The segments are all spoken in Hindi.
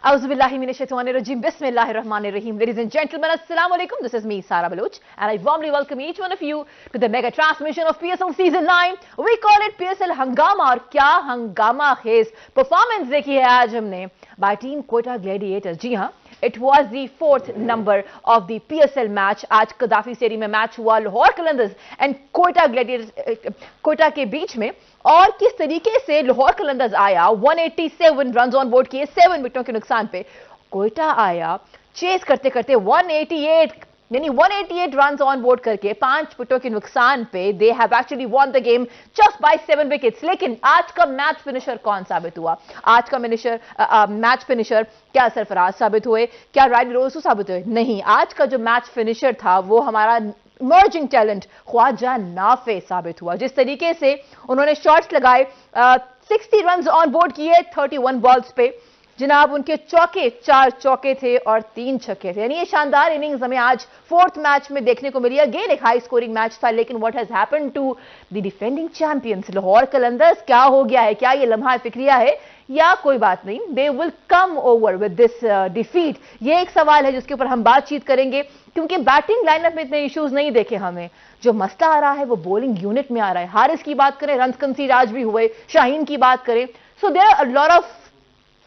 Auzubillahiminashaitanirrajim. Bismillahirrahmanirrahim. Ladies and gentlemen, Assalamu alaikum. This is me, Sara Baloch, and I warmly welcome each one of you to the mega transmission of PSL Season 9. We call it PSL Hangama, और क्या हंगामा खेज परफॉर्मेंस देखी है आज हमने by team Quetta Gladiators. जी हाँ, it was the 4th number of the PSL match. आज कदाफी स्टेडियम में मैच हुआ लाहौर कलंदर्स एंड क्वेटा ग्लैडिएटर्स क्वेटा के बीच में, और किस तरीके से लाहौर कलंदर्स आया 187 रन ऑन बोर्ड किए 7 विकेटों के नुकसान पे। क्वेटा आया चेस करते करते 188 रन ऑन बोर्ड करके 5 विकेटों के नुकसान पे they have actually won the game just by 7 wickets. लेकिन आज का मैच फिनिशर कौन साबित हुआ? आज का मैच फिनिशर क्या सरफराज साबित हुए? क्या राइड रोसू साबित हुए? नहीं, आज का जो मैच फिनिशर था वो हमारा इमर्जिंग टैलेंट ख्वाजा नाफे साबित हुआ। जिस तरीके से उन्होंने शॉट्स लगाए, 60 रन ऑन बोर्ड किए 31 बॉल्स पे। जनाब, उनके चौके 4 चौके थे और 3 छक्के थे। यानी ये शानदार इनिंग्स हमें आज 4th मैच में देखने को मिली। अगेन एक हाई स्कोरिंग मैच था, लेकिन what has happened to the defending champions Lahore Qalandars? क्या हो गया है? क्या ये लम्हा फिक्रिया है या कोई बात नहीं? They will come over with this defeat. ये एक सवाल है जिसके ऊपर हम बातचीत करेंगे, क्योंकि बैटिंग लाइनअप में इतने इश्यूज नहीं देखे हमें। जो मसला आ रहा है वो बॉलिंग यूनिट में आ रहा है। हारिस की बात करें, रन कंसीड आज भी हुए, शाहीन की बात करें, so there are a lot of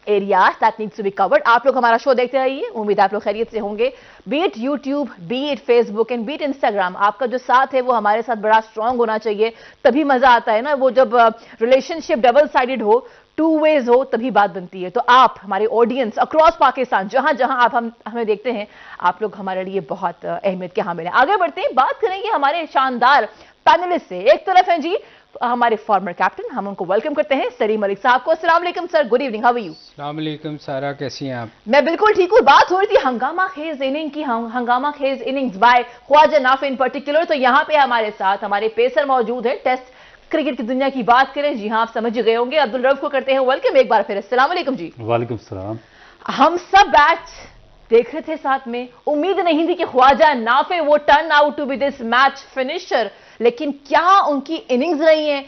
areas that needs to be covered. आप लोग हमारा शो देखते रहिए, उम्मीद आप लोग खैरियत से होंगे। Beat YouTube, beat Facebook and beat Instagram, आपका जो साथ है वो हमारे साथ बड़ा स्ट्रांग होना चाहिए, तभी मजा आता है ना। वो जब रिलेशनशिप डबल साइडेड हो, 2 वेज हो, तभी बात बनती है। तो आप हमारे ऑडियंस अक्रॉस पाकिस्तान, जहां जहां आप हमें देखते हैं, आप लोग हमारे लिए बहुत अहमियत के हामिल हैं। आगे बढ़ते हैं, बात करेंगे हमारे शानदार पैनलिस्ट से। एक तरफ हैं जी हमारे फॉर्मर कैप्टन, हम उनको वेलकम करते हैं सलीम मलिक साहब को। अस्सलाम वालेकुम sir, good evening, how are you? अस्सलाम वालेकुम सारा, कैसी हैं आप? मैं बिल्कुल ठीक हूँ। बात हो रही थी हंगामा खेज इनिंग की, हंगामा खेज innings by Khawaja Nafay in particular. तो यहाँ पे हमारे साथ हमारे पेसर मौजूद है। टेस्ट क्रिकेट की दुनिया की बात करें, जी हाँ आप समझ गए होंगे, अब्दुल रऊफ को करते हैं वेलकम एक बार फिर। अस्सलाम वालेकुम जी। वालेकुम सलाम। हम सब मैच देख रहे थे साथ में, उम्मीद नहीं थी कि ख्वाजा नाफे वो turn out to be this match finisher, लेकिन क्या उनकी इनिंग्स रही हैं।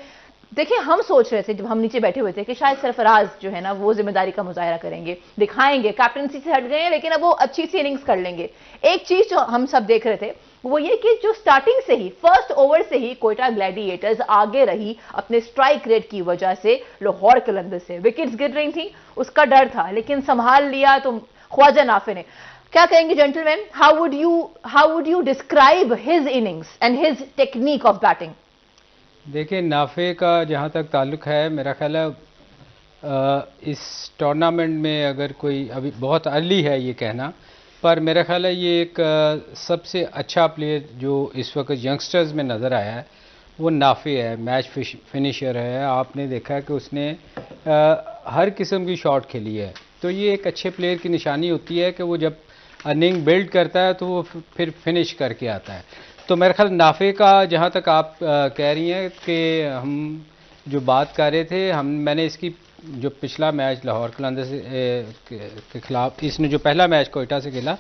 देखिए, हम सोच रहे थे जब हम नीचे बैठे हुए थे कि शायद सरफराज जो है ना वो जिम्मेदारी का मुजाहरा करेंगे, दिखाएंगे, कैप्टनसी से हट गए हैं लेकिन अब वो अच्छी सी इनिंग्स कर लेंगे। एक चीज जो हम सब देख रहे थे वो ये कि जो स्टार्टिंग से ही फर्स्ट ओवर से ही क्वेटा ग्लैडिएटर्स आगे रही अपने स्ट्राइक रेट की वजह से लाहौर कलंदर्स से। विकेट्स गिर रही थी, उसका डर था, लेकिन संभाल लिया तो ख्वाजा नाफे ने। क्या कहेंगे gentleman, how would you describe his innings and his technique of batting? देखिए, नाफे का जहाँ तक ताल्लुक है, मेरा ख्याल है इस टूर्नामेंट में अगर कोई, अभी बहुत अर्ली है ये कहना, पर मेरा ख्याल है ये एक सबसे अच्छा प्लेयर जो इस वक्त यंगस्टर्स में नज़र आया है वो नाफे है। मैच फिनिशर है। आपने देखा कि उसने हर किस्म की शॉट खेली है। तो ये एक अच्छे प्लेयर की निशानी होती है कि वो जब इनिंग बिल्ड करता है तो वो फिर फिनिश करके आता है। तो मेरे ख्याल नाफे का, जहाँ तक आप कह रही हैं कि हम जो बात कर रहे थे, मैंने इसकी जो पिछला मैच लाहौर कलंदर्स के खिलाफ, इसने जो पहला मैच कोयटा से खेला,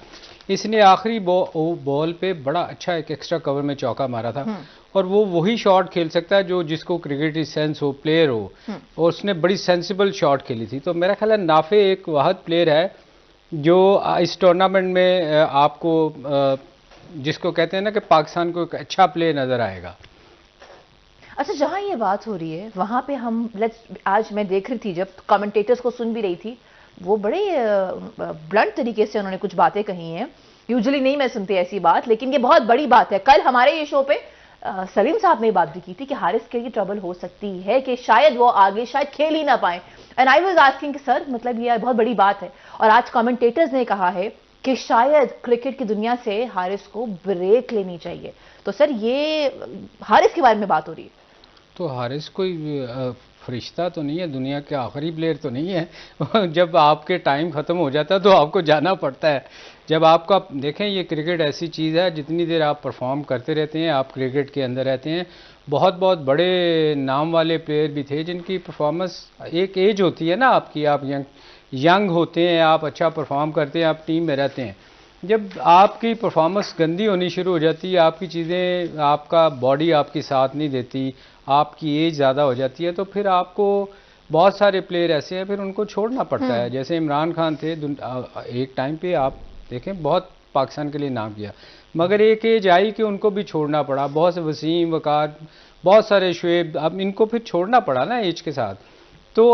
इसने आखिरी बॉल पे बड़ा अच्छा एक एक्स्ट्रा कवर में चौका मारा था। और वो वही शॉट खेल सकता है जो जिसको क्रिकेट सेंस हो, प्लेयर हो, और उसने बड़ी सेंसिबल शॉट खेली थी। तो मेरा ख्याल है नाफे एक वाहिद प्लेयर है जो इस टूर्नामेंट में आपको जिसको कहते हैं ना कि पाकिस्तान को एक अच्छा प्ले नजर आएगा। अच्छा, जहां ये बात हो रही है वहां पे हम आज मैं देख रही थी, जब कमेंटेटर्स को सुन भी रही थी, वो बड़े ब्लंट तरीके से उन्होंने कुछ बातें कही हैं। यूजुअली नहीं मैं सुनती ऐसी बात, लेकिन ये बहुत बड़ी बात है। कल हमारे ये शो पे सलीम साहब ने बात भी की थी कि हारिस के लिए ट्रबल हो सकती है, कि शायद वो आगे शायद खेल ही ना पाए। एंड आई वाज आस्किंग कि सर, मतलब ये बहुत बड़ी बात है। और आज कमेंटेटर्स ने कहा है कि शायद क्रिकेट की दुनिया से हारिस को ब्रेक लेनी चाहिए। तो सर, ये हारिस के बारे में बात हो रही है। तो हारिस कोई फरिश्ता तो नहीं है, दुनिया के आखिरी प्लेयर तो नहीं है। जब आपके टाइम ख़त्म हो जाता है तो आपको जाना पड़ता है। जब आपका, देखें, ये क्रिकेट ऐसी चीज़ है, जितनी देर आप परफॉर्म करते रहते हैं, आप क्रिकेट के अंदर रहते हैं। बहुत बहुत बड़े नाम वाले प्लेयर भी थे जिनकी परफॉर्मेंस, एक एज होती है ना आपकी, आप यंग होते हैं, आप अच्छा परफॉर्म करते हैं, आप टीम में रहते हैं। जब आपकी परफॉर्मेंस गंदी होनी शुरू हो जाती है, आपकी चीज़ें, आपका बॉडी आपकी साथ नहीं देती, आपकी एज ज़्यादा हो जाती है, तो फिर आपको बहुत सारे प्लेयर ऐसे हैं फिर उनको छोड़ना पड़ता है। जैसे इमरान खान थे, एक टाइम पे आप देखें बहुत पाकिस्तान के लिए नाम किया, मगर एक एज आई कि उनको भी छोड़ना पड़ा। बहुत से वसीम, वकार, बहुत सारे शुएब, अब इनको फिर छोड़ना पड़ा ना एज के साथ। तो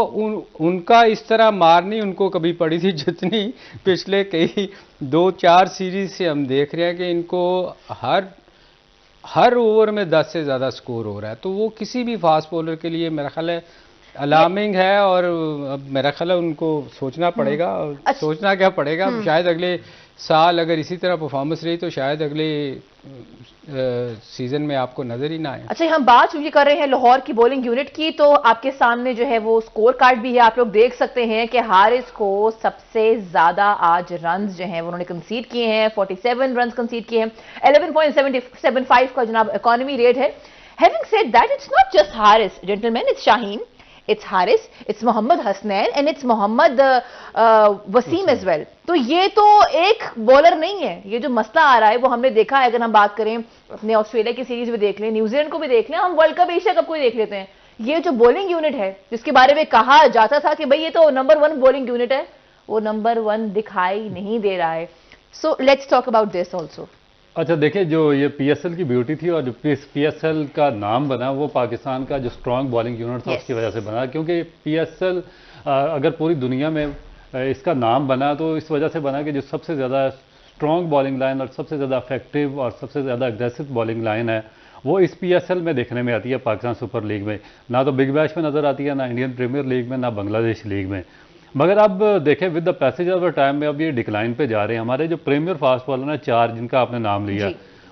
उनका इस तरह मार नहीं उनको कभी पड़ी थी जितनी पिछले कई 2-4 सीरीज से हम देख रहे हैं कि इनको हर ओवर में 10 से ज़्यादा स्कोर हो रहा है। तो वो किसी भी फास्ट बॉलर के लिए मेरा ख्याल है अलार्मिंग है, और अब मेरा ख्याल है उनको सोचना पड़ेगा। और सोचना क्या पड़ेगा, शायद अगले साल अगर इसी तरह परफॉर्मेंस रही तो शायद अगले सीजन में आपको नजर ही ना आए। अच्छा, हम बात चूंकि कर रहे हैं लाहौर की बॉलिंग यूनिट की, तो आपके सामने जो है वो स्कोर कार्ड भी है। आप लोग देख सकते हैं कि हारिस को सबसे ज्यादा आज रन्स जो हैं वो उन्होंने कंसीड किए हैं, 47 रन्स कंसीड किए हैं। 11.75 का जनाब इकोनॉमी रेट है। Having said that, it's not just Haris gentleman, it's Shaheen, it's Haris, it's Mohammad Hasnain and it's Mohammad Wasim as well। तो ये तो एक बॉलर नहीं है, ये जो मसला आ रहा है वो हमने देखा है। अगर हम बात करें अपने ऑस्ट्रेलिया की सीरीज में देख लें, न्यूजीलैंड को भी देख लें, हम वर्ल्ड कप, एशिया कप को भी देख लेते हैं, ये जो बॉलिंग यूनिट है जिसके बारे में कहा जाता था कि भाई ये तो नंबर 1 बॉलिंग यूनिट है, वो नंबर 1 दिखाई नहीं दे रहा है। So let's talk about this also. अच्छा देखिए, जो ये पीएसएल की ब्यूटी थी और जो पीएसएल का नाम बना वो पाकिस्तान का जो स्ट्रांग बॉलिंग यूनिट था उसकी वजह से बना। क्योंकि पीएसएल अगर पूरी दुनिया में इसका नाम बना तो इस वजह से बना कि जो सबसे ज़्यादा स्ट्रांग बॉलिंग लाइन और सबसे ज़्यादा इफेक्टिव और सबसे ज़्यादा एग्रेसिव बॉलिंग लाइन है वो इस पीएसएल में देखने में आती है, पाकिस्तान सुपर लीग में। ना तो बिग बैश में नज़र आती है, ना इंडियन प्रीमियर लीग में, ना बांग्लादेश लीग में। मगर अब देखें with the passage of the time में अब ये डिक्लाइन पे जा रहे हैं। हमारे जो प्रीमियर फास्ट बॉलर हैं 4 जिनका आपने नाम लिया,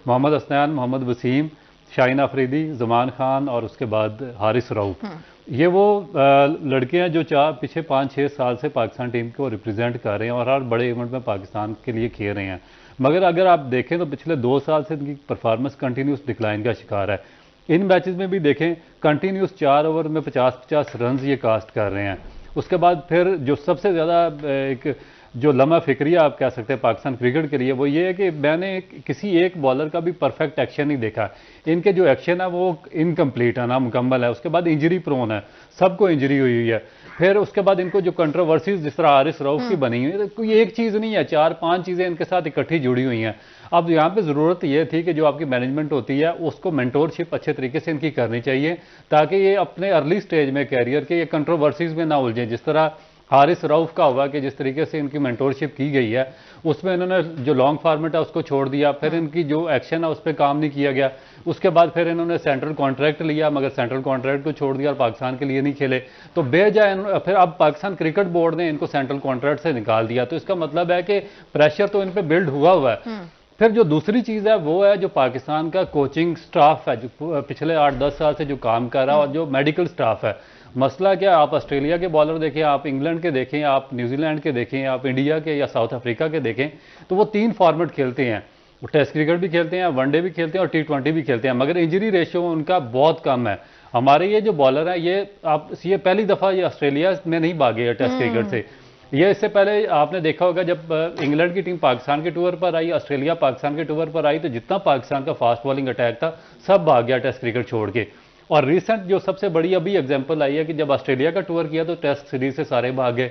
मोहम्मद हसनैन, मोहम्मद वसीम, शाहीन अफरीदी, जमान खान और उसके बाद हारिस रऊफ, ये वो लड़के हैं जो पिछले 5-6 साल से पाकिस्तान टीम को रिप्रेजेंट कर रहे हैं और हर बड़े इवेंट में पाकिस्तान के लिए खेल रहे हैं। मगर अगर आप देखें तो पिछले 2 साल से इनकी परफॉर्मेंस कंटिन्यूस डिक्लाइन का शिकार है। इन मैचेस में भी देखें कंटिन्यूस 4 ओवर में 50-50 रन ये कास्ट कर रहे हैं। उसके बाद फिर जो सबसे ज़्यादा एक जो लम्हा फिक्रिया आप कह सकते हैं पाकिस्तान क्रिकेट के लिए वो ये है कि मैंने किसी एक बॉलर का भी परफेक्ट एक्शन नहीं देखा। इनके जो एक्शन है वो इनकम्प्लीट है, ना मुकम्मल है। उसके बाद इंजरी प्रोन है, सबको इंजरी हुई है। फिर उसके बाद इनको जो कंट्रोवर्सीज जिस तरह हारिस रऊफ की बनी हुई है, कोई एक चीज़ नहीं है, 4-5 चीज़ें इनके साथ इकट्ठी जुड़ी हुई हैं। अब यहाँ पे ज़रूरत ये थी कि जो आपकी मैनेजमेंट होती है उसको मेंटोरशिप अच्छे तरीके से इनकी करनी चाहिए ताकि ये अपने अर्ली स्टेज में कैरियर के ये कंट्रोवर्सीज में ना उलझें। जिस तरह हारिस रऊफ का हुआ कि जिस तरीके से इनकी मेंटोरशिप की गई है उसमें इन्होंने जो लॉन्ग फॉर्मेट है उसको छोड़ दिया, फिर इनकी जो एक्शन है उस पर काम नहीं किया गया। उसके बाद फिर इन्होंने सेंट्रल कॉन्ट्रैक्ट लिया मगर सेंट्रल कॉन्ट्रैक्ट को छोड़ दिया और पाकिस्तान के लिए नहीं खेले। तो बेवजह फिर अब पाकिस्तान क्रिकेट बोर्ड ने इनको सेंट्रल कॉन्ट्रैक्ट से निकाल दिया। तो इसका मतलब है कि प्रेशर तो इन पर बिल्ड हुआ है। फिर जो दूसरी चीज़ है वो है जो पाकिस्तान का कोचिंग स्टाफ है जो पिछले 8-10 साल से जो काम कर रहा है और जो मेडिकल स्टाफ है। मसला क्या, आप ऑस्ट्रेलिया के बॉलर देखें, आप इंग्लैंड के देखें, आप न्यूजीलैंड के देखें, आप इंडिया के या साउथ अफ्रीका के देखें, तो वो 3 फॉर्मेट खेलते हैं। वो टेस्ट क्रिकेट भी खेलते हैं, वनडे भी खेलते हैं और T20 भी खेलते हैं, मगर इंजरी रेशियो उनका बहुत कम है। हमारे ये जो बॉलर हैं ये पहली दफ़ा ये ऑस्ट्रेलिया में नहीं भागे है टेस्ट क्रिकेट से। ये इससे पहले आपने देखा होगा जब इंग्लैंड की टीम पाकिस्तान के टूर पर आई, ऑस्ट्रेलिया पाकिस्तान के टूर पर आई, तो जितना पाकिस्तान का फास्ट बॉलिंग अटैक था सब भाग गया टेस्ट क्रिकेट छोड़ के। और रिसेंट जो सबसे बड़ी अभी एग्जांपल आई है कि जब ऑस्ट्रेलिया का टूर किया तो टेस्ट सीरीज से सारे भाग गए।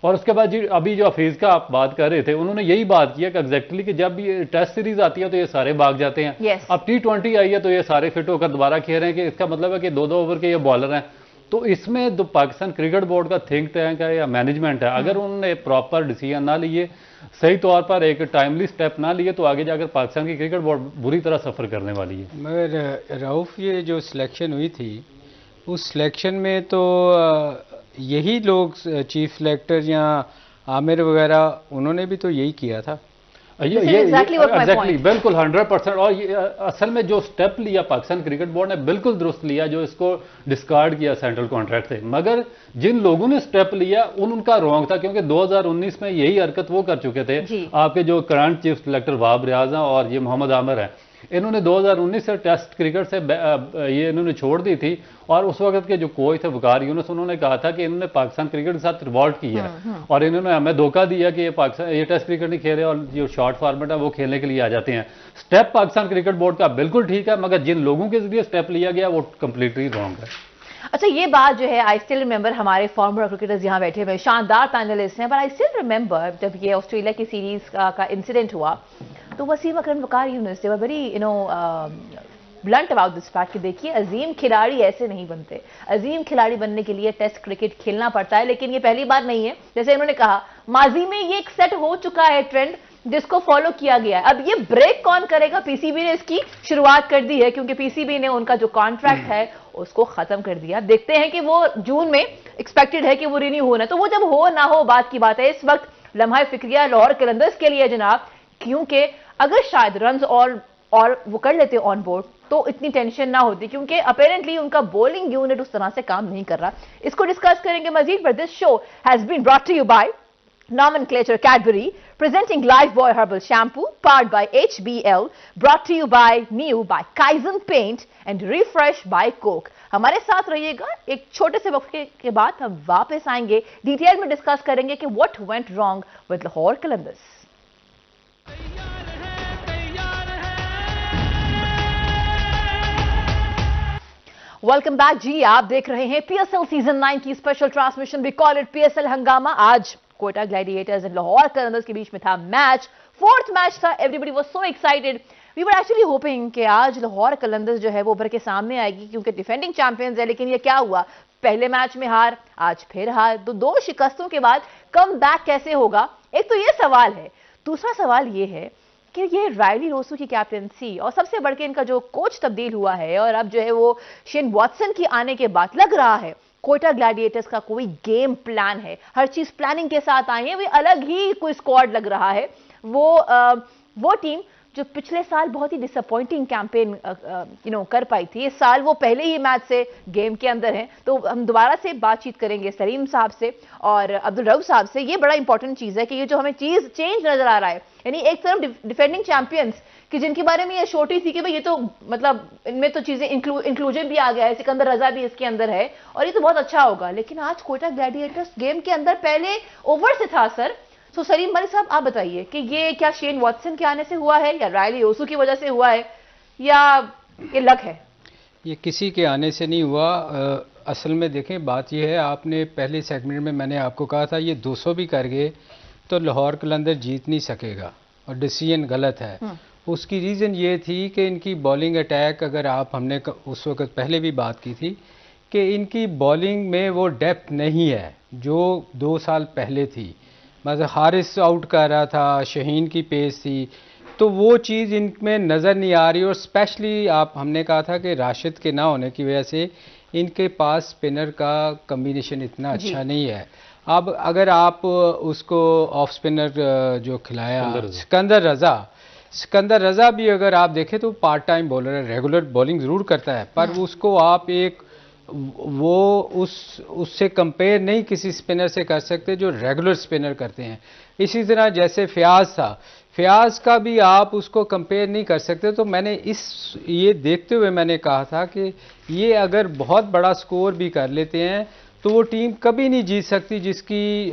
और उसके बाद अभी जो हफीज का आप बात कर रहे थे उन्होंने यही बात किया कि एग्जैक्टली कि जब ये टेस्ट सीरीज आती है तो ये सारे भाग जाते हैं। अब T20 आई है तो ये सारे फिट होकर दोबारा खेल रहे हैं कि इसका मतलब है कि 2-2 ओवर के ये बॉलर हैं। तो इसमें जो पाकिस्तान क्रिकेट बोर्ड का थिंक टैंक है या मैनेजमेंट है, अगर उन्होंने प्रॉपर डिसीजन ना लिए, सही तौर पर एक टाइमली स्टेप ना लिए, तो आगे जाकर पाकिस्तान की क्रिकेट बोर्ड बुरी तरह सफ़र करने वाली है। मगर रऊफ ये जो सिलेक्शन हुई थी उस सिलेक्शन में तो यही लोग चीफ सिलेक्टर या आमिर वगैरह उन्होंने भी तो यही किया था। एग्जैक्टली बिल्कुल 100%। और असल में जो स्टेप लिया पाकिस्तान क्रिकेट बोर्ड ने बिल्कुल दुरुस्त लिया, जो इसको डिस्कार्ड किया सेंट्रल कॉन्ट्रैक्ट से। मगर जिन लोगों ने स्टेप लिया उनका रॉन्ग था, क्योंकि 2019 में यही हरकत वो कर चुके थे। आपके जो current chief selector Wahab Riaz हैं और ये मोहम्मद आमिर हैं, इन्होंने 2019 से टेस्ट क्रिकेट से ये इन्होंने छोड़ दी थी। और उस वक्त के जो कोच थे वकार यूनुस, उन्होंने कहा था कि इन्होंने पाकिस्तान क्रिकेट के साथ रिवॉल्ट किया है और इन्होंने हमें धोखा दिया कि ये टेस्ट क्रिकेट नहीं खेले और जो शॉर्ट फॉर्मेट है वो खेलने के लिए आ जाते हैं। स्टेप पाकिस्तान क्रिकेट बोर्ड का बिल्कुल ठीक है, मगर जिन लोगों के जरिए स्टेप लिया गया वो कंप्लीटली रॉन्ग है। अच्छा, ये बात जो है, आई स्टिल रिमेंबर, हमारे फॉर्मर क्रिकेटर्स यहाँ बैठे हुए शानदार पैनलिस्ट हैं, पर आई स्टिल रिमेंबर जब ये ऑस्ट्रेलिया की सीरीज का इंसिडेंट हुआ तो Wasim Akram, Waqar Younis, they were very blunt about this fact कि देखिए अजीम खिलाड़ी ऐसे नहीं बनते। अजीम खिलाड़ी बनने के लिए टेस्ट क्रिकेट खेलना पड़ता है, लेकिन ये पहली बार नहीं है। जैसे इन्होंने कहा, माजी में ये एक सेट हो चुका है ट्रेंड जिसको फॉलो किया गया है। अब ये ब्रेक कौन करेगा? पीसीबी ने इसकी शुरुआत कर दी है, क्योंकि पीसीबी ने उनका जो कॉन्ट्रैक्ट है उसको खत्म कर दिया। देखते हैं कि वो जून में एक्सपेक्टेड है कि वो रिन्यू होना, तो वो जब हो ना हो बात की बात है। इस वक्त लम्हा फिक्रिया लाहौर कलंदर्स के लिए जनाब, क्योंकि अगर शायद रन्स और वो कर लेते ऑन बोर्ड तो इतनी टेंशन ना होती, क्योंकि अपेरेंटली उनका बॉलिंग यूनिट उस तरह से काम नहीं कर रहा। इसको डिस्कस करेंगे मजीद, पर this show has been brought to you by Nomenclature Cadbury, presenting Lifebuoy Herbal Shampoo, powered by HBL, brought to you by New by Kaizen Paint and Refresh by Coke. हमारे साथ रहिएगा, एक छोटे से वक्फे के बाद हम वापस आएंगे, डिटेल में डिस्कस करेंगे कि what went wrong with Lahore Qalandars. Welcome back जी, आप देख रहे हैं PSL सीजन 9 की special transmission, we call it PSL हंगामा। आज कोयटा ग्लैडिएटर्स एंड लाहौर कलंदर्स के बीच में था मैच, फोर्थ मैच था। Everybody was so excited, we were actually hoping कि आज लाहौर कलंदर्स जो है वो उभर के सामने आएगी, क्योंकि डिफेंडिंग चैंपियंस है। लेकिन ये क्या हुआ, पहले मैच में हार, आज फिर हार, तो 2 शिकस्तों के बाद कम बैक कैसे होगा? एक तो ये सवाल है। दूसरा सवाल ये है कि ये रायली रोसू की कैप्टनसी और सबसे बढ़ के इनका जो कोच तब्दील हुआ है, और अब जो है वो शेन वॉटसन की आने के बाद लग रहा है कोयटा ग्लैडिएटर्स का कोई गेम प्लान है। हर चीज प्लानिंग के साथ आई है, वे अलग ही कोई स्क्वाड लग रहा है। वो टीम जो पिछले साल बहुत ही डिसअपॉइंटिंग कैंपेन कर पाई थी, इस साल वो पहले ही मैच से गेम के अंदर हैं। तो हम दोबारा से बातचीत करेंगे सलीम साहब से और अब्दुल रऊफ साहब से। ये बड़ा इंपॉर्टेंट चीज है कि ये जो हमें चीज चेंज नजर आ रहा है, यानी एक तरफ डिफेंडिंग चैंपियंस कि जिनके बारे में ये छोटी थी कि भाई ये तो मतलब इनमें तो चीजें इंक्लूजन भी आ गया है, सिकंदर रजा भी इसके अंदर है और ये तो बहुत अच्छा होगा। लेकिन आज कोयटा ग्लैडिएटर्स गेम के अंदर पहले ओवर से था सर। तो सलीम मलिक साहब, आप बताइए कि ये क्या शेन वॉटसन के आने से हुआ है, या रायली रोसू की वजह से हुआ है, या ये लक है? ये किसी के आने से नहीं हुआ। असल में देखें, बात ये है, आपने पहले सेगमेंट में मैंने आपको कहा था ये 200 भी कर गए तो लाहौर कलंदर जीत नहीं सकेगा और डिसीजन गलत है। उसकी रीज़न ये थी कि इनकी बॉलिंग अटैक, अगर आप हमने उस वक्त पहले भी बात की थी कि इनकी बॉलिंग में वो डेप्थ नहीं है जो 2 साल पहले थी। मतलब हारिस आउट कर रहा था, शहीन की पेस थी, तो वो चीज़ इनमें नज़र नहीं आ रही। और स्पेशली हमने कहा था कि राशिद के ना होने की वजह से इनके पास स्पिनर का कम्बिनेशन इतना अच्छा नहीं है। अब अगर आप उसको ऑफ स्पिनर जो खिलाया सिकंदर रजा भी अगर आप देखें तो पार्ट टाइम बॉलर है, रेगुलर बॉलिंग ज़रूर करता है, पर उसको आप उससे कंपेयर नहीं किसी स्पिनर से कर सकते जो रेगुलर स्पिनर करते हैं। इसी तरह जैसे फयाज था, फयाज का भी आप उसको कंपेयर नहीं कर सकते। तो मैंने ये देखते हुए मैंने कहा था कि ये अगर बहुत बड़ा स्कोर भी कर लेते हैं तो वो टीम कभी नहीं जीत सकती जिसकी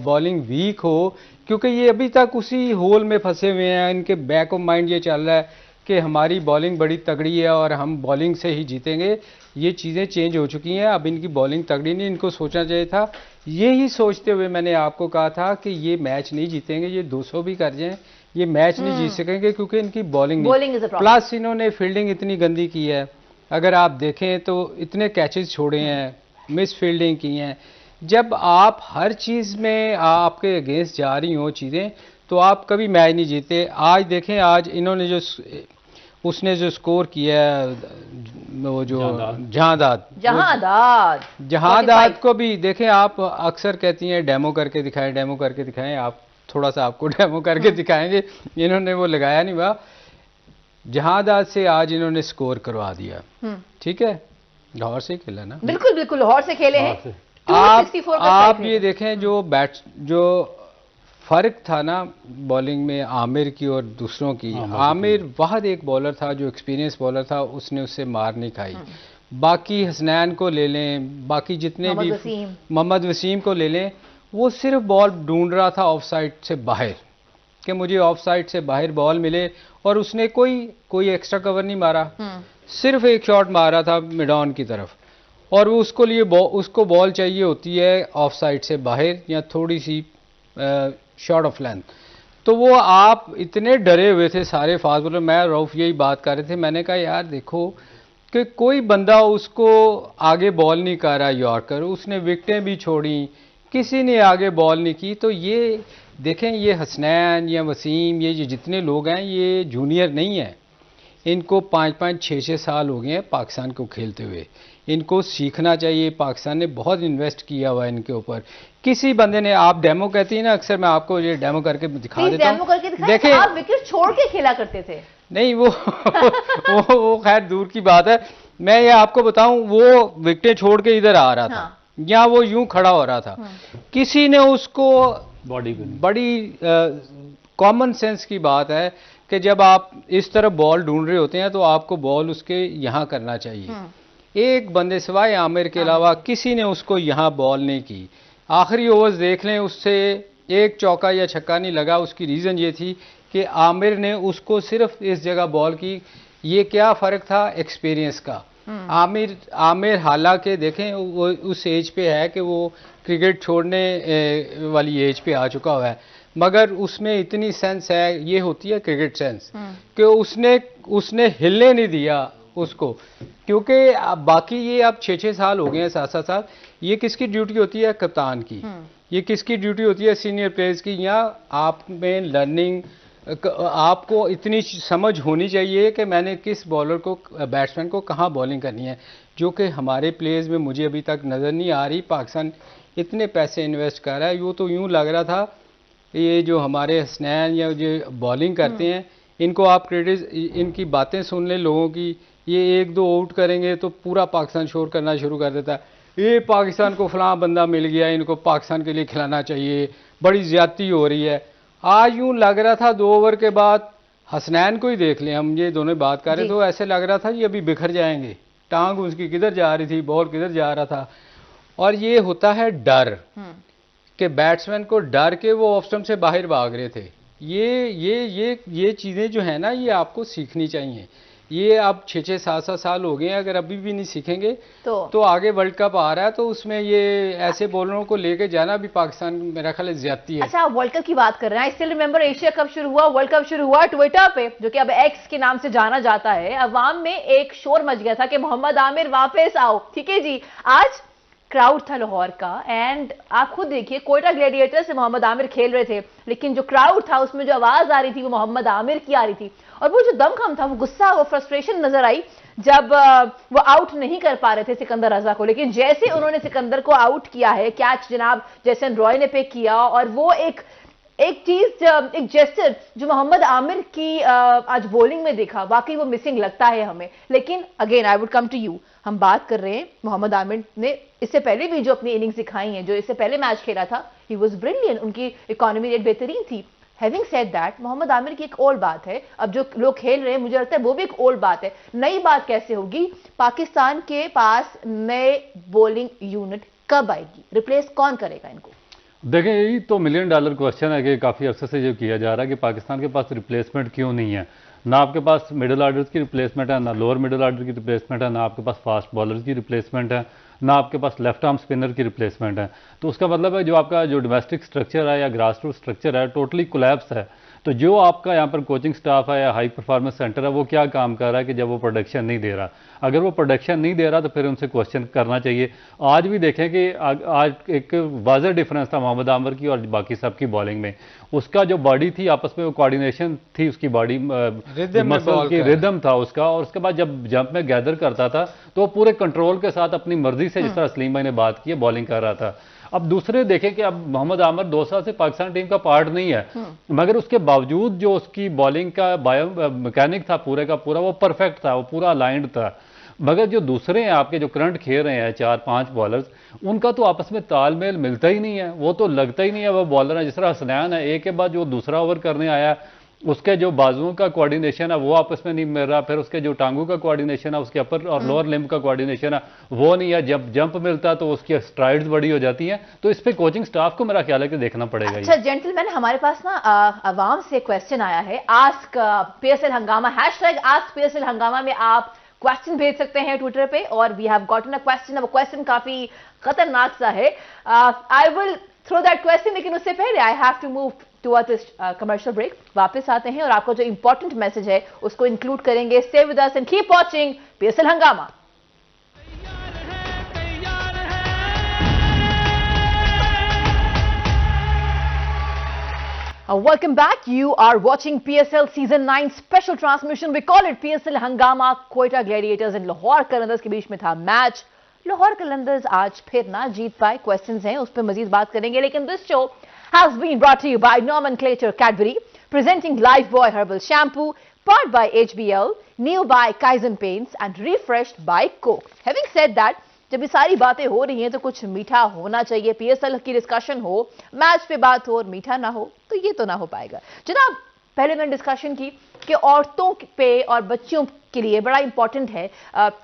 बॉलिंग वीक हो, क्योंकि ये अभी तक उसी होल में फंसे हुए हैं। इनके बैक ऑफ माइंड ये चल रहा है कि हमारी बॉलिंग बड़ी तगड़ी है और हम बॉलिंग से ही जीतेंगे। ये चीज़ें चेंज हो चुकी हैं, अब इनकी बॉलिंग तगड़ी नहीं, इनको सोचना चाहिए था। यही सोचते हुए मैंने आपको कहा था कि ये मैच नहीं जीतेंगे, ये 200 भी कर जाएं, ये मैच नहीं जीत सकेंगे क्योंकि इनकी बॉलिंग नहीं। प्लस इन्होंने फील्डिंग इतनी गंदी की है, अगर आप देखें तो इतने कैचेस छोड़े हैं, मिस फील्डिंग की हैं। जब आप हर चीज़ में आपके अगेंस्ट जा रही हो चीज़ें तो आप कभी मैच नहीं जीते। आज देखें, आज इन्होंने उसने जो स्कोर किया है, वो जो जहांदाद को भी देखें। आप अक्सर कहती हैं डेमो करके दिखाएं, आप थोड़ा सा आपको डेमो करके दिखाएंगे, इन्होंने वो लगाया नहीं हुआ। जहांदाद से आज इन्होंने स्कोर करवा दिया, ठीक है, लाहौर से खेला ना, बिल्कुल लाहौर से खेले हैं। आप ये देखें जो फ़र्क था ना बॉलिंग में आमिर की और दूसरों की। आमिर वाहद एक बॉलर था जो एक्सपीरियंस बॉलर था, उसने उससे मार नहीं खाई। बाकी हसनैन को ले लें, बाकी जितने भी मोहम्मद वसीम को ले लें, वो सिर्फ बॉल ढूंढ रहा था ऑफ साइड से बाहर कि मुझे ऑफ साइड से बाहर बॉल मिले, और उसने कोई एक्स्ट्रा कवर नहीं मारा, सिर्फ एक शॉट मारा था मिड ऑन की तरफ। और वो उसको बॉल चाहिए होती है ऑफ साइड से बाहर या थोड़ी सी शॉर्ट ऑफ लेंथ। तो वो आप इतने डरे हुए थे सारे फास्ट बॉलर, मैं रऊफ यही बात कर रहे थे, मैंने कहा यार देखो कि कोई बंदा उसको आगे बॉल नहीं कर रहा यॉर्कर, उसने विकेटें भी छोड़ी, किसी ने आगे बॉल नहीं की। तो ये देखें, ये हसनैन या वसीम, ये जितने लोग हैं ये जूनियर नहीं हैं, इनको 5-5 6-6 साल हो गए हैं पाकिस्तान को खेलते हुए। इनको सीखना चाहिए, पाकिस्तान ने बहुत इन्वेस्ट किया हुआ है इनके ऊपर। किसी बंदे ने, आप डेमो कहती हैं ना, अक्सर मैं आपको ये डेमो करके दिखा देता हूँ, देखें आप विकेट छोड़ के खेला करते थे। नहीं वो वो खैर दूर की बात है, मैं ये आपको बताऊं, वो विकेटें छोड़ के इधर आ रहा था या वो यूं खड़ा हो रहा था, किसी ने उसको बड़ी कॉमन सेंस की बात है कि जब आप इस तरफ बॉल ढूंढ रहे होते हैं तो आपको बॉल उसके यहाँ करना चाहिए। एक बंदे सिवाय आमिर के अलावा किसी ने उसको यहाँ बॉल नहीं की। आखिरी ओवर्स देख लें, उससे एक चौका या छक्का नहीं लगा। उसकी रीज़न ये थी कि आमिर ने उसको सिर्फ इस जगह बॉल की। ये क्या फ़र्क था एक्सपीरियंस का। आमिर हालांकि देखें वो उस एज पे है कि वो क्रिकेट छोड़ने वाली एज पे आ चुका हुआ है, मगर उसमें इतनी सेंस है, ये होती है क्रिकेट सेंस, कि उसने हिलने नहीं दिया उसको। क्योंकि बाकी ये अब 6-6 साल हो गए हैं, 7-7 साल, ये किसकी ड्यूटी होती है? कप्तान की। ये किसकी ड्यूटी होती है? सीनियर प्लेयर्स की। या आप में लर्निंग, आपको इतनी समझ होनी चाहिए कि मैंने किस बॉलर को, बैट्समैन को कहाँ बॉलिंग करनी है, जो कि हमारे प्लेयर्स में मुझे अभी तक नज़र नहीं आ रही। पाकिस्तान इतने पैसे इन्वेस्ट कर रहा है, वो तो यूँ लग रहा था ये जो हमारे हसनैन या जो बॉलिंग करते हैं, इनको आप क्रेडिट, इनकी बातें सुन लें लोगों की, ये 1-2 आउट करेंगे तो पूरा पाकिस्तान शोर करना शुरू कर देता है, ये पाकिस्तान को फलां बंदा मिल गया, इनको पाकिस्तान के लिए खिलाना चाहिए, बड़ी ज़्यादती हो रही है। आज यूँ लग रहा था 2 ओवर के बाद, हसनैन को ही देख लें, हम ये दोनों बात कर रहे तो ऐसे लग रहा था ये अभी बिखर जाएंगे, टांग उसकी किधर जा रही थी, बॉल किधर जा रहा था। और ये होता है डर, कि बैट्समैन को डर के वो ऑफ स्टंप से बाहर भाग रहे थे। ये चीज़ें जो है ना, ये आपको सीखनी चाहिए। ये अब 6-6 7-7 साल हो गए हैं, अगर अभी भी नहीं सीखेंगे तो आगे वर्ल्ड कप आ रहा है, तो उसमें ये ऐसे बॉलरों को लेके जाना भी पाकिस्तान मेरा ख्याल ज्यादती है। अच्छा, वर्ल्ड कप की बात कर रहे हैं। I still remember Asia cup शुरू हुआ, वर्ल्ड कप शुरू हुआ ट्विटर पे, जो कि अब एक्स के नाम से जाना जाता है। अवाम में एक शोर मच गया था कि मोहम्मद आमिर वापस आओ। ठीक है जी, आज क्राउड था लाहौर का, एंड आप खुद देखिए कोयटा ग्लैडिएटर से मोहम्मद आमिर खेल रहे थे, लेकिन जो क्राउड था उसमें जो आवाज आ रही थी वो मोहम्मद आमिर की आ रही थी। और वो जो दमखम था, वो गुस्सा, वो फ्रस्ट्रेशन नजर आई जब वो आउट नहीं कर पा रहे थे सिकंदर रजा को। लेकिन जैसे उन्होंने सिकंदर को आउट किया है, कैच जनाब जैसन रॉय ने पिक किया, और वो एक चीज, एक जेस्चर जो मोहम्मद आमिर की आज बॉलिंग में देखा, वाकई वो मिसिंग लगता है हमें। लेकिन again I would come to you, हम बात कर रहे हैं मोहम्मद आमिर ने इससे पहले भी जो अपनी इनिंग्स दिखाई हैं, जो इससे पहले मैच खेला था, ही वाज ब्रिलियंट, उनकी इकोनॉमी रेट बेहतरीन थी। Having said that, Mohammad Amir की एक ओल्ड बात है, अब जो लोग खेल रहे हैं मुझे लगता है वो भी एक ओल्ड बात है। नई बात कैसे होगी? पाकिस्तान के पास नए बॉलिंग यूनिट कब आएगी? रिप्लेस कौन करेगा इनको? देखें, यही तो $1 मिलियन क्वेश्चन है कि काफ़ी अरसे से जो किया जा रहा है कि पाकिस्तान के पास रिप्लेसमेंट क्यों नहीं है। ना आपके पास मिडिल ऑर्डर की रिप्लेसमेंट है, ना लोअर मिडिल ऑर्डर की रिप्लेसमेंट है, ना आपके पास फास्ट बॉलर की रिप्लेसमेंट है, ना आपके पास लेफ्ट आर्म स्पिनर की रिप्लेसमेंट है। तो उसका मतलब है जो आपका जो डोमेस्टिक स्ट्रक्चर है या ग्रास रूट स्ट्रक्चर है, टोटली कोलैप्स है। तो जो आपका यहाँ पर कोचिंग स्टाफ है या हाई परफॉर्मेंस सेंटर है, वो क्या काम कर रहा है कि जब वो प्रोडक्शन नहीं दे रहा? अगर वो प्रोडक्शन नहीं दे रहा तो फिर उनसे क्वेश्चन करना चाहिए। आज भी देखें कि आज एक वाज़ह डिफरेंस था मोहम्मद आमिर की और बाकी सब की बॉलिंग में। उसका जो बॉडी थी, आपस में वो कोऑर्डिनेशन थी, उसकी बॉडी मसल की रिदम था उसका, और उसके बाद जब जंप में गैदर करता था तो वो पूरे कंट्रोल के साथ अपनी मर्जी से, जिस तरह सलीम भाई ने बात की, बॉलिंग कर रहा था। अब दूसरे देखें कि अब मोहम्मद आमिर 2 साल से पाकिस्तान टीम का पार्ट नहीं है, मगर उसके बावजूद जो उसकी बॉलिंग का बायो मैकेनिक था पूरे का पूरा, वो परफेक्ट था, वो पूरा अलाइंड था। मगर जो दूसरे हैं आपके जो करंट खेल रहे हैं 4-5 बॉलर्स, उनका तो आपस में तालमेल मिलता ही नहीं है। वो तो लगता ही नहीं है वो बॉलर है। जिस तरह हसनैन है, एक के बाद जो दूसरा ओवर करने आया, उसके जो बाजुओं का कोऑर्डिनेशन है वो आपस में नहीं मिल रहा, फिर उसके जो टांगों का कोऑर्डिनेशन है, उसके अपर और लोअर लिम्ब का कोऑर्डिनेशन है वो नहीं है। जब जंप मिलता है तो उसकी स्ट्राइड्स बड़ी हो जाती हैं। तो इस पे कोचिंग स्टाफ को मेरा ख्याल है कि देखना पड़ेगा। अच्छा जेंटलमैन, हमारे पास ना अवाम से क्वेश्चन आया है, आस्क पीएसएल हंगामा, हैशटैग आस्क पीएसएल हंगामा में आप क्वेश्चन भेज सकते हैं ट्विटर पे, और we have gotten a question. अब क्वेश्चन काफी खतरनाक सा है, I will throw that question, लेकिन उससे पहले I have to move towards this commercial break. वापस आते हैं और आपको जो इंपॉर्टेंट मैसेज है उसको इंक्लूड करेंगे। Stay with us and keep watching PSL हंगामा। Welcome back. You are watching PSL Season 9 special transmission. We call it PSL Hangama. Quetta Gladiators and Lahore Qalandars के बीच में था मैच। लाहौर कलंदर्स आज फिर ना जीत पाए, क्वेश्चंस हैं उस पर मजीद बात करेंगे, लेकिन this show has been brought to you by Nomenclature Cadbury, presenting Lifebuoy Herbal Shampoo, powered by HBL, new by Kaizen Paints and refreshed by Coke. Having said that, जब ये सारी बातें हो रही हैं तो कुछ मीठा होना चाहिए। पीएसएल की डिस्कशन हो, मैच पे बात हो और मीठा ना हो तो ये तो ना हो पाएगा। जनाब, पहले मैंने डिस्कशन की कि औरतों पे और बच्चियों के लिए बड़ा इंपॉर्टेंट है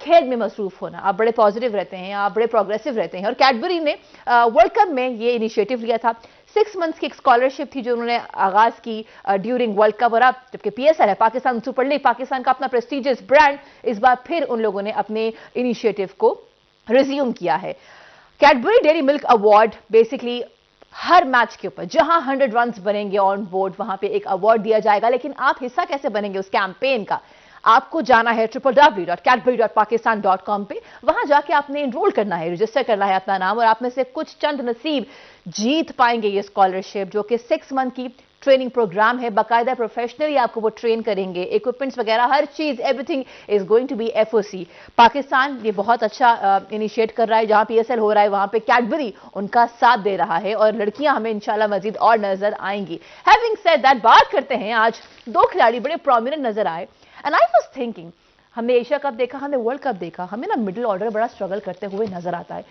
खेल में मसरूफ होना। आप बड़े पॉजिटिव रहते हैं, आप बड़े प्रोग्रेसिव रहते हैं, और कैडबरी ने वर्ल्ड कप में ये इनिशिएटिव लिया था। 6 मंथ्स की एक स्कॉलरशिप थी जो उन्होंने आगाज की ड्यूरिंग वर्ल्ड कप, और अब जबकि पीएसएल है, पाकिस्तान सुपर लीग, पाकिस्तान का अपना प्रेस्टिजियस ब्रांड, इस बार फिर उन लोगों ने अपने इनिशिएटिव को रिज्यूम किया है। Cadbury Dairy Milk award basically हर मैच के ऊपर जहां 100 रन्स बनेंगे ऑन बोर्ड, वहां पे एक अवार्ड दिया जाएगा। लेकिन आप हिस्सा कैसे बनेंगे उस कैंपेन का? आपको जाना है www.cadbury.pakistan.com पे, वहां जाके आपने एनरोल करना है, रजिस्टर करना है अपना नाम, और आप में से कुछ चंद नसीब जीत पाएंगे ये स्कॉलरशिप, जो कि 6 मंथ की ट्रेनिंग प्रोग्राम है। बाकायदा प्रोफेशनली आपको वो ट्रेन करेंगे, इक्विपमेंट्स वगैरह हर चीज, everything is going to be FOC. Pakistan ये बहुत अच्छा इनिशिएट कर रहा है, जहां पीएसएल हो रहा है वहां पे कैडबरी उनका साथ दे रहा है, और लड़कियां हमें इंशाल्लाह मजीद और नजर आएंगी। हैविंग सेड दैट, बात करते हैं, आज 2 खिलाड़ी बड़े प्रोमिनेंट नजर आए, एंड आई वाज थिंकिंग, हमने एशिया कप देखा, हमने वर्ल्ड कप देखा, हमें ना मिडिल ऑर्डर बड़ा स्ट्रगल करते हुए नजर आता है।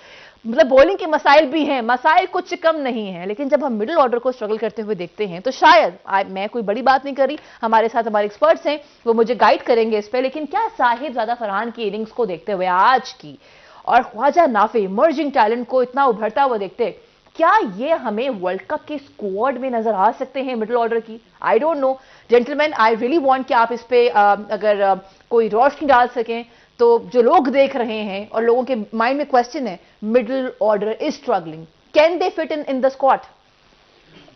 मतलब बॉलिंग के मसाइल भी हैं, मसाइल कुछ कम नहीं है, लेकिन जब हम मिडिल ऑर्डर को स्ट्रगल करते हुए देखते हैं तो शायद, मैं कोई बड़ी बात नहीं कर रही, हमारे साथ हमारे एक्सपर्ट्स हैं, वो मुझे गाइड करेंगे इस पे, लेकिन क्या साहिबजादा फरहान की इनिंग्स को देखते हुए आज की, और ख्वाजा नाफे इमर्जिंग टैलेंट को इतना उभरता हुआ देखते, क्या ये हमें वर्ल्ड कप के स्क्वाड में नजर आ सकते हैं मिडिल ऑर्डर की? I don't know gentleman, I really want कि आप इस पे अगर कोई रोशनी डाल सकें, तो जो लोग देख रहे हैं और लोगों के माइंड में क्वेश्चन है, middle order is struggling, can they fit in the squad?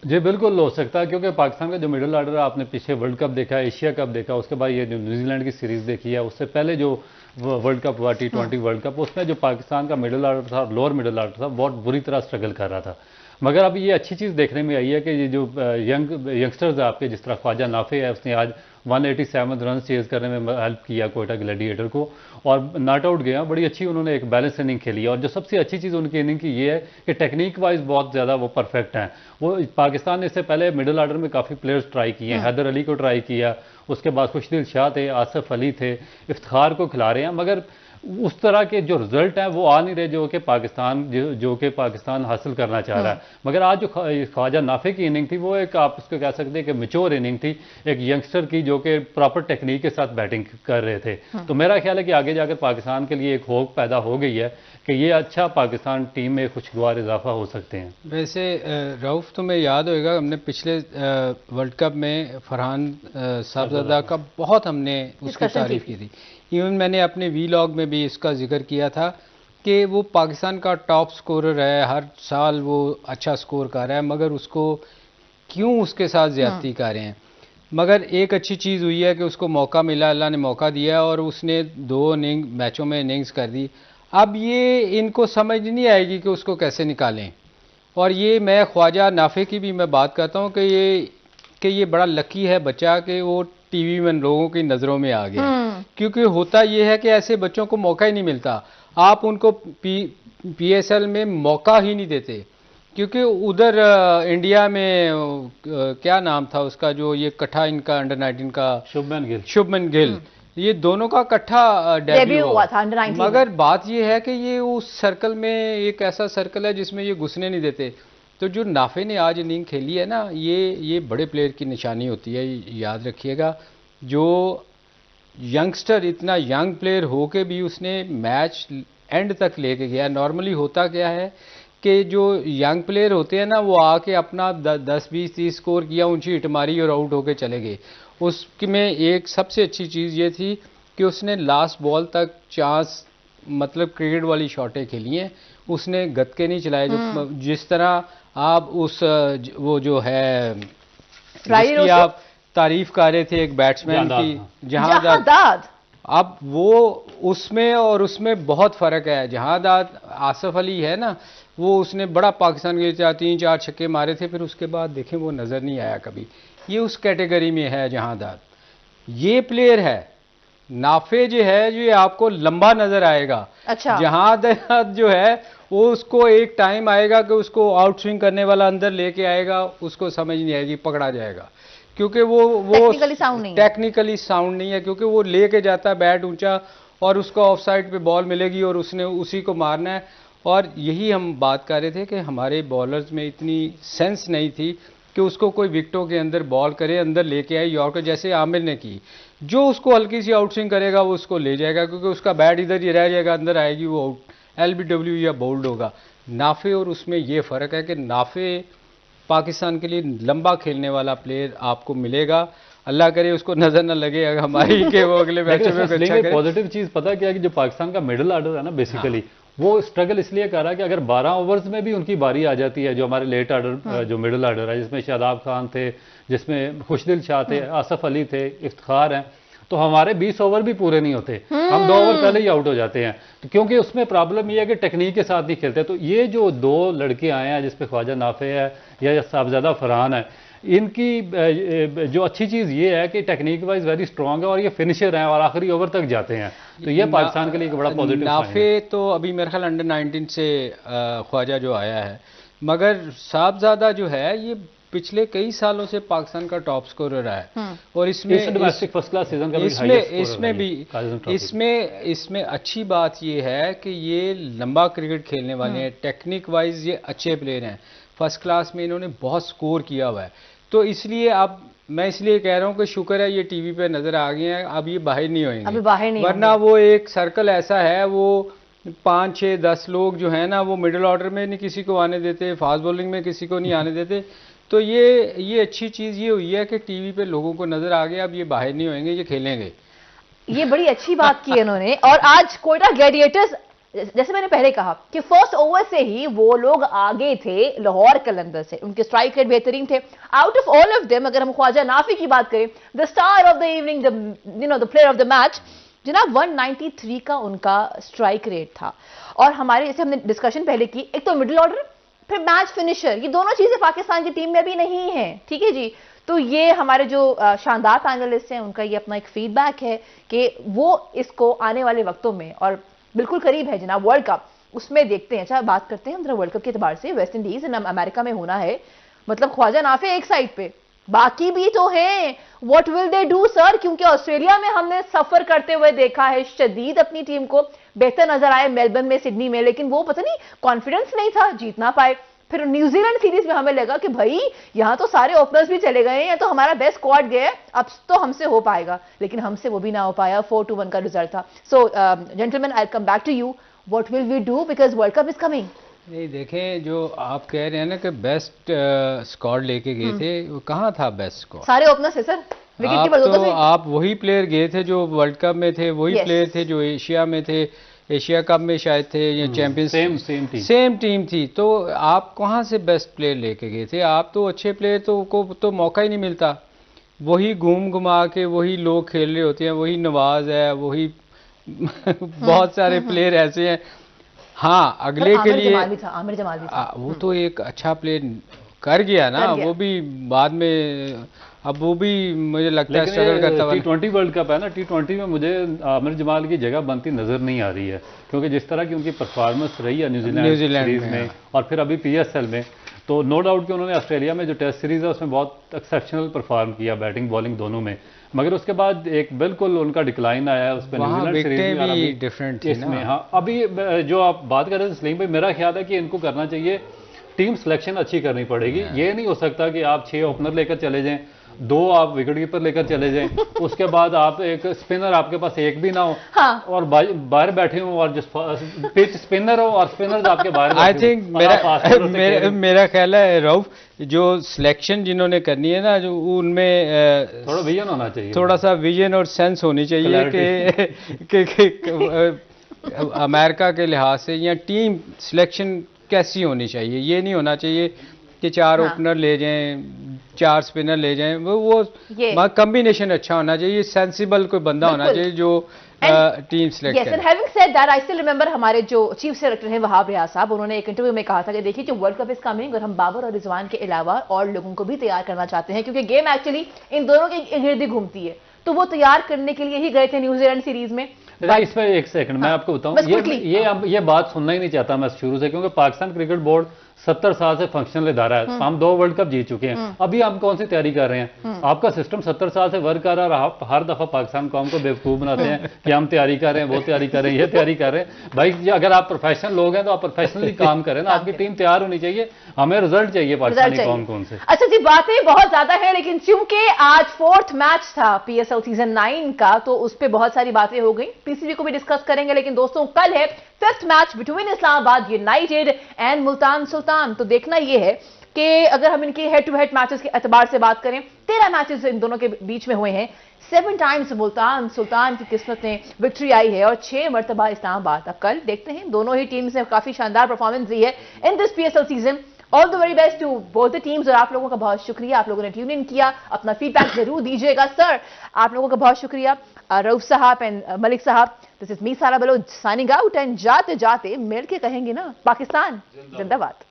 जी बिल्कुल हो सकता है, क्योंकि पाकिस्तान का जो मिडिल ऑर्डर है, आपने पीछे वर्ल्ड कप देखा, एशिया कप देखा, उसके बाद ये जो न्यूजीलैंड की सीरीज देखी है, उससे पहले जो वर्ल्ड कप हुआ T20 वर्ल्ड कप, उसमें जो पाकिस्तान का मिडिल ऑर्डर था, लोअर मिडिल ऑर्डर था, बहुत बुरी तरह स्ट्रगल कर रहा था। मगर अब ये अच्छी चीज़ देखने में आई है कि ये जो यंगस्टर्स आपके, जिस तरह ख्वाजा नाफे है, उसने आज 187 रन चेज करने में हेल्प किया कोयटा ग्लैडिएटर को, और नॉट आउट गया। बड़ी अच्छी उन्होंने एक बैलेंस इनिंग खेली है, और जो सबसे अच्छी चीज़ उनकी इनिंग की ये है कि टेक्निक वाइज बहुत ज़्यादा वो परफेक्ट हैं। वो पाकिस्तान ने इससे पहले मिडिल ऑर्डर में काफ़ी प्लेयर्स ट्राई किए हैं, हैदर अली को ट्राई किया, उसके बाद खुशदिल शाह थे, आसिफ अली थे, इफ्तिखार को खिला रहे हैं, मगर उस तरह के जो रिजल्ट हैं वो आ नहीं रहे जो कि पाकिस्तान हासिल करना चाह रहा है। मगर आज जो ख्वाजा नाफे की इनिंग थी, वो एक, आप उसको कह सकते हैं कि मैच्योर इनिंग थी, एक यंगस्टर की जो कि प्रॉपर टेक्निक के साथ बैटिंग कर रहे थे। तो मेरा ख्याल है कि आगे जाकर पाकिस्तान के लिए एक होप पैदा हो गई है कि ये अच्छा पाकिस्तान टीम में खुशगवार इजाफा हो सकते हैं। वैसे रऊफ, तुम्हें याद होगा हमने पिछले वर्ल्ड कप में फरहान साहबजादा का बहुत हमने उसकी तारीफ की थी। इवन मैंने अपने वीलॉग में भी इसका जिक्र किया था कि वो पाकिस्तान का टॉप स्कोरर है, हर साल वो अच्छा स्कोर कर रहा है, मगर उसको क्यों उसके साथ ज्यादती कर रहे हैं। मगर एक अच्छी चीज़ हुई है कि उसको मौका मिला, अल्लाह ने मौका दिया, और उसने 2 मैचों में इनिंग्स कर दी। अब ये इनको समझ नहीं आएगी कि उसको कैसे निकालें, और ये मैं ख्वाजा नाफे की भी मैं बात करता हूँ कि ये बड़ा लकी है बच्चा कि वो टीवी में लोगों की नज़रों में आ गया, क्योंकि होता ये है कि ऐसे बच्चों को मौका ही नहीं मिलता। आप उनको पीएसएल में मौका ही नहीं देते, क्योंकि उधर इंडिया में क्या नाम था उसका, जो ये कट्ठा इनका अंडर 19 का, शुभमन गिल, ये दोनों का इकट्ठा डेब्यू हुआ था अंडर 19। मगर बात ये है कि ये उस सर्कल में एक ऐसा सर्कल है जिसमें ये घुसने नहीं देते। तो जो नाफे ने आज इनिंग खेली है ना, ये बड़े प्लेयर की निशानी होती है, याद रखिएगा। जो यंगस्टर, इतना यंग प्लेयर हो के भी उसने मैच एंड तक लेके गया। नॉर्मली होता क्या है कि जो यंग प्लेयर होते हैं ना, वो आके अपना 10, 20, 30 स्कोर किया, ऊंची हिट मारी और आउट होके चले गए। उसमें एक सबसे अच्छी चीज़ ये थी कि उसने लास्ट बॉल तक चांस मतलब क्रिकेट वाली शॉटें खेली हैं, उसने गतके नहीं चलाए। जो जिस तरह आप उस वो जो है जिसकी आप तारीफ कर रहे थे एक बैट्समैन की, जहांदाद, अब वो उसमें और उसमें बहुत फर्क है। जहांदाद आसिफ अली है ना, वो उसने बड़ा पाकिस्तान के लिए 3-4 छक्के मारे थे, फिर उसके बाद देखें वो नजर नहीं आया कभी। ये उस कैटेगरी में है जहांदाद। ये प्लेयर है नाफे जो है, जो आपको लंबा नजर आएगा। अच्छा। जहांदाद जो है वो उसको एक टाइम आएगा कि उसको आउट स्विंग करने वाला अंदर लेके आएगा, उसको समझ नहीं आएगी, पकड़ा जाएगा, क्योंकि वो टेक्निकली साउंड नहीं है, क्योंकि वो लेके जाता है बैट ऊंचा और उसको ऑफ साइड पे बॉल मिलेगी और उसने उसी को मारना है। और यही हम बात कर रहे थे कि हमारे बॉलर्स में इतनी सेंस नहीं थी कि उसको कोई विकेटों के अंदर बॉल करे, अंदर लेके आए यॉर्कर, जैसे आमिर ने की। जो उसको हल्की सी आउट स्विंग करेगा वो उसको ले जाएगा, क्योंकि उसका बैट इधर ही रह जाएगा, अंदर आएगी वो LBW या बोल्ड होगा। नाफे और उसमें ये फ़र्क है कि नाफे पाकिस्तान के लिए लंबा खेलने वाला प्लेयर आपको मिलेगा। अल्लाह करे उसको नजर न लगे हमारी के वो अगले मैच में अच्छा करे। पॉजिटिव चीज पता क्या है कि जो पाकिस्तान का मिडिल ऑर्डर है ना, बेसिकली वो स्ट्रगल इसलिए कर रहा है कि अगर 12 ओवर्स में भी उनकी बारी आ जाती है, जो हमारे लेट ऑर्डर जो मिडिल ऑर्डर है, जिसमें शादाब खान थे, जिसमें खुशदिल शाह थे, आसिफ अली थे, इफ्तिखार हैं, तो हमारे 20 ओवर भी पूरे नहीं होते, हम 2 ओवर पहले ही आउट हो जाते हैं। तो क्योंकि उसमें प्रॉब्लम ये है कि टेक्निक के साथ नहीं खेलते। तो ये जो 2 लड़के आए हैं, जिसपे ख्वाजा नाफे है या साहबजादा फरहान है, इनकी जो अच्छी चीज़ ये है कि टेक्निक वाइज वेरी स्ट्रांग है और ये फिनिशर हैं और आखिरी ओवर तक जाते हैं। तो ये पाकिस्तान के लिए एक बड़ा पॉजिटिव नाफे तो अभी मेरे ख्याल अंडर 19 से ख्वाजा जो आया है, मगर साहबजादा जो है ये पिछले कई सालों से पाकिस्तान का टॉप स्कोरर रहा है। और इसमें डोमेस्टिक फर्स्ट क्लास सीजन का इसमें अच्छी बात ये है कि ये लंबा क्रिकेट खेलने वाले हैं, टेक्निक वाइज ये अच्छे प्लेयर हैं, फर्स्ट क्लास में इन्होंने बहुत स्कोर किया हुआ है। तो इसलिए अब मैं इसलिए कह रहा हूँ कि शुक्र है ये टीवी पे नजर आ गए हैं, अब ये बाहर नहीं होंगे, वरना वो एक सर्कल ऐसा है, वो 5-6-10 लोग जो है ना वो मिडिल ऑर्डर में नहीं किसी को आने देते, फास्ट बॉलिंग में किसी को नहीं आने देते। तो ये अच्छी चीज़ ये हुई है कि टीवी पे लोगों को नजर आ गया, अब ये बाहर नहीं होंगे, ये खेलेंगे। ये बड़ी अच्छी बात की इन्होंने। और आज कोयटा ग्लैडिएटर्स, जैसे मैंने पहले कहा कि फर्स्ट ओवर से ही वो लोग आगे थे लाहौर कलंदर से, उनके स्ट्राइक रेट बेहतरीन थे। Out of all of them, अगर हम ख्वाजा नाफी की बात करें, the star of the evening, the player of the match, जनाब 193 का उनका स्ट्राइक रेट था। और हमारे जैसे हमने डिस्कशन पहले की, एक तो मिडिल ऑर्डर, फिर मैच फिनिशर, ये दोनों चीजें पाकिस्तान की टीम में भी नहीं है, ठीक है जी। तो ये हमारे जो शानदार पैनलिस्ट हैं उनका ये अपना एक फीडबैक है कि वो इसको आने वाले वक्तों में, और बिल्कुल करीब है जनाब वर्ल्ड कप, उसमें देखते हैं। अच्छा बात करते हैं हम वर्ल्ड कप के एतबार से, वेस्ट इंडीज अमेरिका में होना है, मतलब ख्वाजा नाफे एक साइड पे, बाकी भी तो हैं। What will they do sir, क्योंकि ऑस्ट्रेलिया में हमने सफर करते हुए देखा है, शदीद अपनी टीम को बेहतर नजर आए मेलबर्न में, सिडनी में, लेकिन वो पता नहीं कॉन्फिडेंस नहीं था, जीत ना पाए। फिर न्यूजीलैंड सीरीज में हमें लगा कि भाई यहाँ तो सारे ओपनर्स भी चले गए हैं, तो हमारा बेस्ट स्क्वाड गया, अब तो हमसे हो पाएगा, लेकिन हमसे वो भी ना हो पाया। 4-1 का रिजल्ट था। So gentleman, I come back to you, what will we do, because world cup is coming. नहीं देखें, जो आप कह रहे हैं ना कि बेस्ट स्क्वाड लेके गए थे, वो कहाँ था बेस्ट स्क्वाड? सारे ओपनर्स है सर, आप वही प्लेयर गए थे जो वर्ल्ड कप में थे, वही प्लेयर थे जो एशिया में थे, एशिया कप में शायद थे, या चैंपियंस, सेम टीम थी। तो आप कहाँ से बेस्ट प्लेयर लेके गए थे? आप तो अच्छे प्लेयर को तो मौका ही नहीं मिलता, वही घूम घुमा के वही लोग खेल रहे होते हैं, वही नवाज है, वही बहुत सारे प्लेयर ऐसे हैं। हाँ, अगले के लिए आमिर जमाल भी था, वो तो एक अच्छा प्लेयर कर गया ना, वो भी बाद में, अब वो भी मुझे लगता है स्ट्रगल करता हुआ। T20 वर्ल्ड कप है ना, T20 में मुझे आमिर जमाल की जगह बनती नजर नहीं आ रही है, क्योंकि जिस तरह की उनकी परफॉर्मेंस रही है न्यूजीलैंड सीरीज में और फिर अभी PSL में, तो नो डाउट कि उन्होंने ऑस्ट्रेलिया में जो टेस्ट सीरीज है उसमें बहुत एक्सेप्शनल परफॉर्म किया, बैटिंग बॉलिंग दोनों में, मगर उसके बाद एक बिल्कुल उनका डिक्लाइन आया है उस पर। न्यूजीलैंड सीरीज में भी डिफरेंट थी इसमें। हाँ, अभी जो आप बात कर रहे थे सलीम भाई, मेरा ख्याल है कि इनको करना चाहिए, टीम सिलेक्शन अच्छी करनी पड़ेगी। ये नहीं हो सकता कि आप 6 ओपनर लेकर चले जाएं 2 आप विकेट कीपर लेकर चले जाएं, उसके बाद आप एक स्पिनर आपके पास एक भी ना हो, हाँ। और बाहर बैठे हो, और जिस पिच स्पिनर हो और स्पिनर आपके बाहर आई थिंक मेरा ख्याल है रऊफ, जो सिलेक्शन जिन्होंने करनी है ना, जो उनमें थोड़ा विजन होना चाहिए, थोड़ा सा विजन और सेंस होनी चाहिए कि अमेरिका के लिहाज से या टीम सिलेक्शन कैसी होनी चाहिए। ये नहीं होना चाहिए कि 4 ओपनर ले जाएं, 4 स्पिनर ले जाएं, वो कॉम्बिनेशन अच्छा होना चाहिए, सेंसिबल कोई बंदा होना चाहिए जो टीम सिलेक्ट करे। Having said that, I still remember हमारे जो चीफ सेलेक्टर हैं वहाब रियाज साहब, उन्होंने एक इंटरव्यू में कहा था कि देखिए जो वर्ल्ड कप इज कमिंग और हम बाबर और रिजवान के अलावा और लोगों को भी तैयार करना चाहते हैं, क्योंकि गेम एक्चुअली इन दोनों के इर्द गिर्द घूमती है, तो वो तैयार करने के लिए ही गए थे न्यूजीलैंड सीरीज में। इस पर एक सेकंड मैं आपको बताऊं, ये बात सुनना ही नहीं चाहता मैं शुरू से, क्योंकि पाकिस्तान क्रिकेट बोर्ड 70 साल से फंक्शनल इदारा है, हम 2 वर्ल्ड कप जीत चुके हैं, अभी हम कौन सी तैयारी कर रहे हैं? आपका सिस्टम 70 साल से वर्क कर रहा है, और आप हर दफा पाकिस्तान कौम को बेवकूफ बनाते हैं कि हम तैयारी कर रहे हैं, वो तैयारी कर रहे हैं, ये तैयारी कर रहे हैं। भाई अगर आप प्रोफेशनल लोग हैं तो आप प्रोफेशनली काम करें ना, आपकी टीम तैयार होनी चाहिए, हमें रिजल्ट चाहिए पाकिस्तानी कौम से। अच्छा जी, बातें बहुत ज्यादा है, लेकिन चूंकि आज 4th मैच था PSL सीजन 9 का, तो उस पर बहुत सारी बातें हो गई, पीसीबी को भी डिस्कस करेंगे, लेकिन दोस्तों कल है 5th match between Islamabad United and Multan Sultan. तो देखना यह है कि अगर हम इनके हेड टू हेड मैचेस के एतबार से बात करें, 13 मैचेस इन दोनों के बीच में हुए हैं, 7 टाइम्स मुल्तान सुल्तान की किस्मत में विक्ट्री आई है और 6 मरतबा इस्लामाबाद। अब कल देखते हैं, दोनों ही टीम्स ने काफी शानदार परफॉर्मेंस दी है in this PSL season. All the very best to both the teams, और आप लोगों का बहुत शुक्रिया, आप लोगों ने ट्यून इन किया, अपना फीडबैक जरूर दीजिएगा। सर, आप लोगों का बहुत शुक्रिया, रऊफ साहब एंड मलिक साहब। दिस इज मी सारा बलोच साइनिंग आउट, एंड जाते जाते मिल के कहेंगे ना, पाकिस्तान जिंदाबाद।